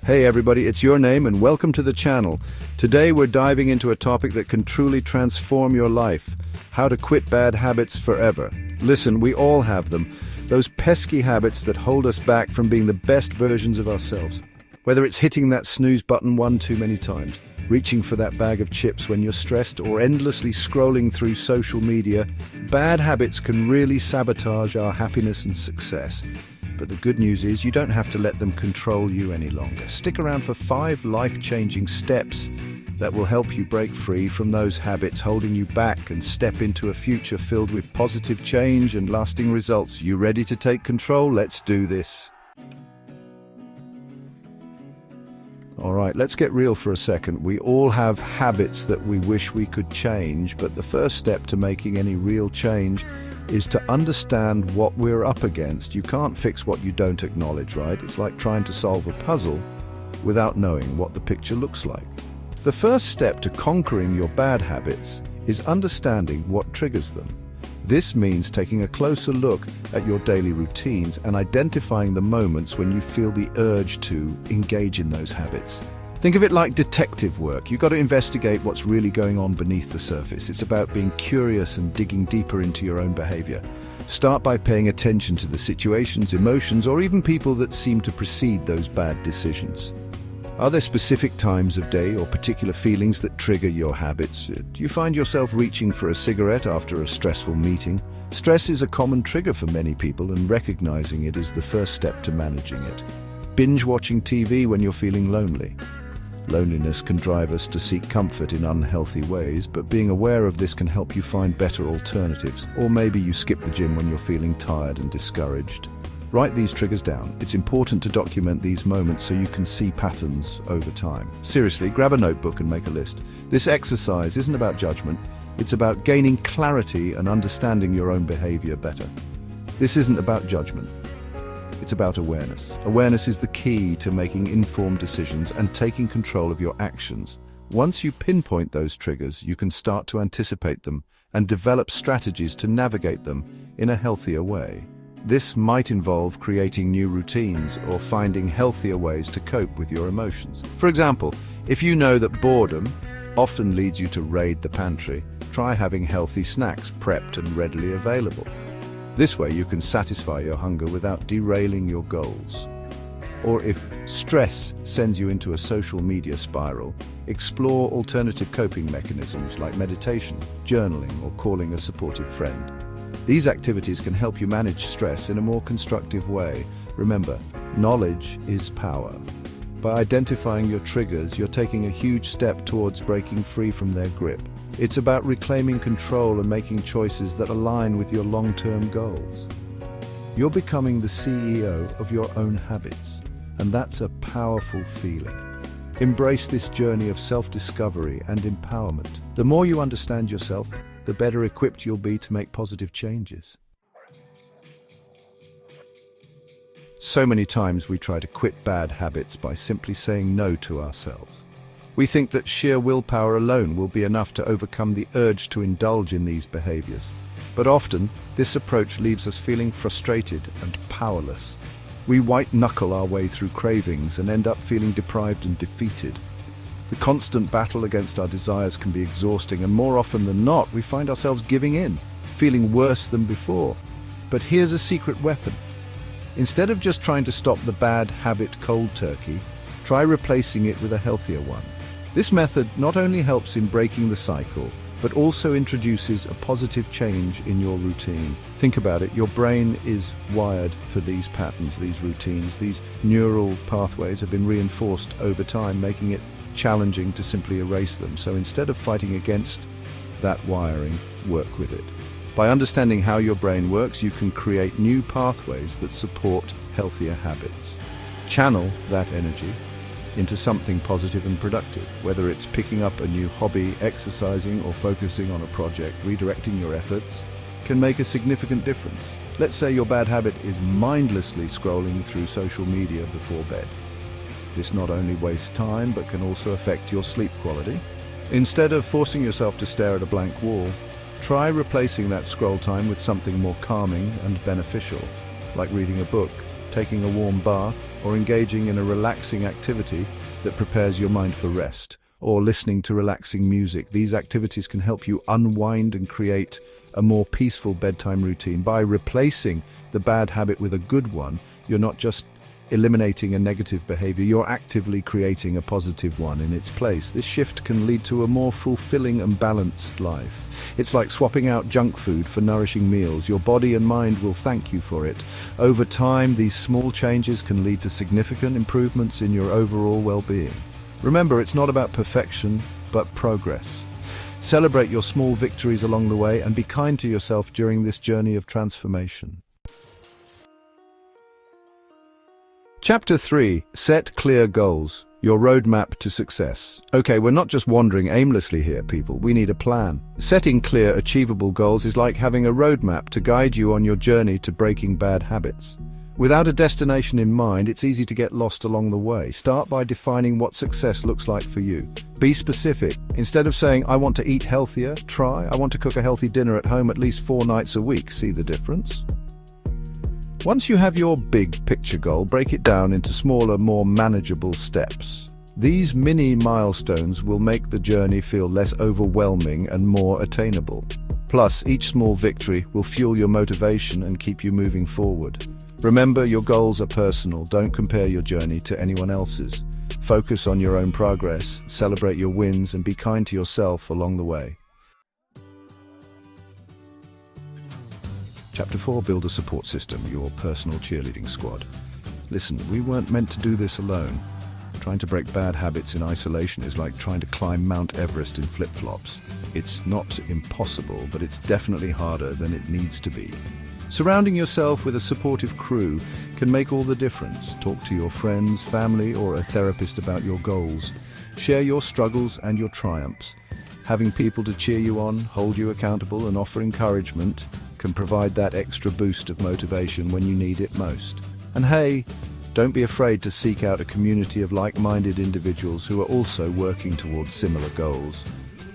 Hey everybody, it's Your Name and welcome to the channel. Today we're diving into a topic that can truly transform your life. How to quit bad habits forever. Listen, we all have them. Those pesky habits that hold us back from being the best versions of ourselves. Whether it's hitting that snooze button one too many times, reaching for that bag of chips when you're stressed, or endlessly scrolling through social media, bad habits can really sabotage our happiness and success. But the good news is you don't have to let them control you any longer. Stick around for 5 life-changing steps that will help you break free from those habits holding you back and step into a future filled with positive change and lasting results. You ready to take control? Let's do this. All right, let's get real for a second. We all have habits that we wish we could change, but the first step to making any real change is to understand what we're up against. You can't fix what you don't acknowledge, right? It's like trying to solve a puzzle without knowing what the picture looks like. The first step to conquering your bad habits is understanding what triggers them. This means taking a closer look at your daily routines and identifying the moments when you feel the urge to engage in those habits. Think of it like detective work. You've got to investigate what's really going on beneath the surface. It's about being curious and digging deeper into your own behavior. Start by paying attention to the situations, emotions, or even people that seem to precede those bad decisions. Are there specific times of day or particular feelings that trigger your habits? Do you find yourself reaching for a cigarette after a stressful meeting? Stress is a common trigger for many people, and recognizing it is the first step to managing it. Binge watching TV when you're feeling lonely. Loneliness can drive us to seek comfort in unhealthy ways, but being aware of this can help you find better alternatives. Or maybe you skip the gym when you're feeling tired and discouraged. Write these triggers down. It's important to document these moments so you can see patterns over time. Seriously, grab a notebook and make a list. This exercise isn't about judgment. It's about gaining clarity and understanding your own behavior better. This isn't about judgment. It's about awareness. Awareness is the key to making informed decisions and taking control of your actions. Once you pinpoint those triggers, you can start to anticipate them and develop strategies to navigate them in a healthier way. This might involve creating new routines or finding healthier ways to cope with your emotions. For example, if you know that boredom often leads you to raid the pantry, try having healthy snacks prepped and readily available. This way you can satisfy your hunger without derailing your goals. Or if stress sends you into a social media spiral, explore alternative coping mechanisms like meditation, journaling, or calling a supportive friend. These activities can help you manage stress in a more constructive way. Remember, knowledge is power. By identifying your triggers, you're taking a huge step towards breaking free from their grip. It's about reclaiming control and making choices that align with your long-term goals. You're becoming the CEO of your own habits, and that's a powerful feeling. Embrace this journey of self-discovery and empowerment. The more you understand yourself, the better equipped you'll be to make positive changes. So many times we try to quit bad habits by simply saying no to ourselves. We think that sheer willpower alone will be enough to overcome the urge to indulge in these behaviors. But often, this approach leaves us feeling frustrated and powerless. We white-knuckle our way through cravings and end up feeling deprived and defeated. The constant battle against our desires can be exhausting, and more often than not, we find ourselves giving in, feeling worse than before. But here's a secret weapon. Instead of just trying to stop the bad habit cold turkey, try replacing it with a healthier one. This method not only helps in breaking the cycle, but also introduces a positive change in your routine. Think about it, your brain is wired for these patterns, these routines. These neural pathways have been reinforced over time, making it challenging to simply erase them. So instead of fighting against that wiring, work with it. By understanding how your brain works, you can create new pathways that support healthier habits. Channel that energy into something positive and productive. Whether it's picking up a new hobby, exercising, or focusing on a project, redirecting your efforts can make a significant difference. Let's say your bad habit is mindlessly scrolling through social media before bed. This not only wastes time, but can also affect your sleep quality. Instead of forcing yourself to stare at a blank wall, try replacing that scroll time with something more calming and beneficial, like reading a book, taking a warm bath, or engaging in a relaxing activity that prepares your mind for rest, or listening to relaxing music. These activities can help you unwind and create a more peaceful bedtime routine. By replacing the bad habit with a good one, you're not just eliminating a negative behavior, you're actively creating a positive one in its place. This shift can lead to a more fulfilling and balanced life. It's like swapping out junk food for nourishing meals. Your body and mind will thank you for it. Over time, these small changes can lead to significant improvements in your overall well-being. Remember, it's not about perfection, but progress. Celebrate your small victories along the way and be kind to yourself during this journey of transformation. Chapter 3. Set clear goals. Your roadmap to success. Okay, we're not just wandering aimlessly here, people. We need a plan. Setting clear, achievable goals is like having a roadmap to guide you on your journey to breaking bad habits. Without a destination in mind, it's easy to get lost along the way. Start by defining what success looks like for you. Be specific. Instead of saying, I want to eat healthier, try, I want to cook a healthy dinner at home at least 4 nights a week. See the difference? Once you have your big picture goal, break it down into smaller, more manageable steps. These mini milestones will make the journey feel less overwhelming and more attainable. Plus, each small victory will fuel your motivation and keep you moving forward. Remember, your goals are personal. Don't compare your journey to anyone else's. Focus on your own progress, celebrate your wins, and be kind to yourself along the way. Chapter 4. Build a support system, your personal cheerleading squad. Listen, we weren't meant to do this alone. Trying to break bad habits in isolation is like trying to climb Mount Everest in flip-flops. It's not impossible, but it's definitely harder than it needs to be. Surrounding yourself with a supportive crew can make all the difference. Talk to your friends, family, or a therapist about your goals. Share your struggles and your triumphs. Having people to cheer you on, hold you accountable, and offer encouragement can provide that extra boost of motivation when you need it most. And hey, don't be afraid to seek out a community of like-minded individuals who are also working towards similar goals.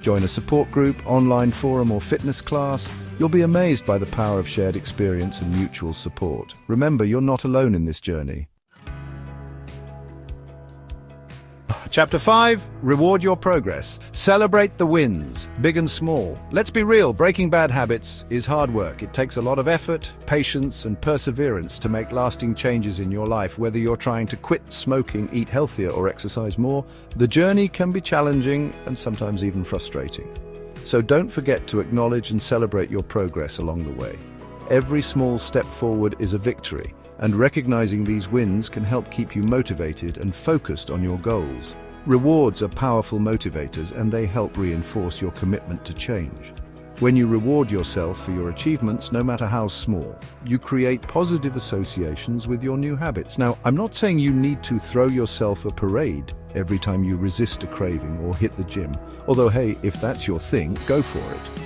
Join a support group, online forum, or fitness class. You'll be amazed by the power of shared experience and mutual support. Remember, you're not alone in this journey. Chapter 5. Reward your progress. Celebrate the wins, big and small. Let's be real, breaking bad habits is hard work. It takes a lot of effort, patience, and perseverance to make lasting changes in your life. Whether you're trying to quit smoking, eat healthier, or exercise more, the journey can be challenging and sometimes even frustrating. So don't forget to acknowledge and celebrate your progress along the way. Every small step forward is a victory, and recognizing these wins can help keep you motivated and focused on your goals. Rewards are powerful motivators, and they help reinforce your commitment to change. When you reward yourself for your achievements, no matter how small, you create positive associations with your new habits. Now, I'm not saying you need to throw yourself a parade every time you resist a craving or hit the gym. Although, hey, if that's your thing, go for it.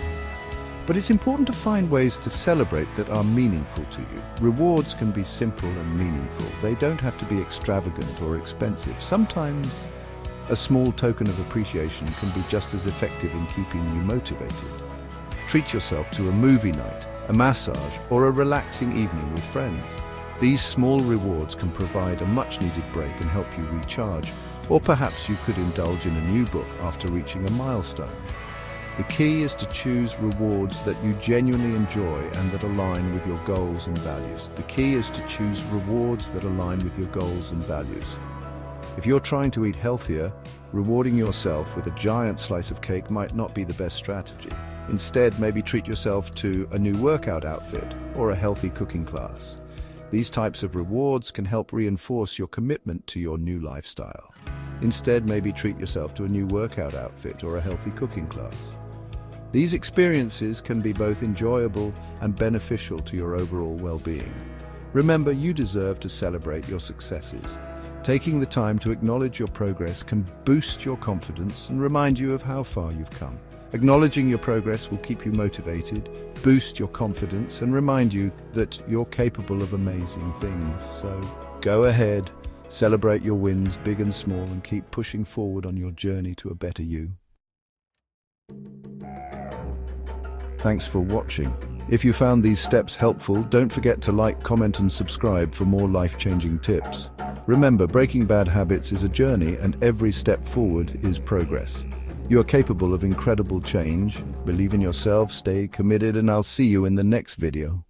But it's important to find ways to celebrate that are meaningful to you. Rewards can be simple and meaningful. They don't have to be extravagant or expensive. Sometimes a small token of appreciation can be just as effective in keeping you motivated. Treat yourself to a movie night, a massage, or a relaxing evening with friends. These small rewards can provide a much-needed break and help you recharge. Or perhaps you could indulge in a new book after reaching a milestone. The key is to choose rewards that you genuinely enjoy and that align with your goals and values. The key is to choose rewards that align with your goals and values. If you're trying to eat healthier, rewarding yourself with a giant slice of cake might not be the best strategy. Instead, maybe treat yourself to a new workout outfit or a healthy cooking class. These types of rewards can help reinforce your commitment to your new lifestyle. Instead, maybe treat yourself to a new workout outfit or a healthy cooking class. These experiences can be both enjoyable and beneficial to your overall well-being. Remember, you deserve to celebrate your successes. Taking the time to acknowledge your progress can boost your confidence and remind you of how far you've come. Acknowledging your progress will keep you motivated, boost your confidence, and remind you that you're capable of amazing things. So go ahead, celebrate your wins, big and small, and keep pushing forward on your journey to a better you. Thanks for watching. If you found these steps helpful, don't forget to like, comment, and subscribe for more life-changing tips. Remember, breaking bad habits is a journey, and every step forward is progress. You are capable of incredible change. Believe in yourself, stay committed, and I'll see you in the next video.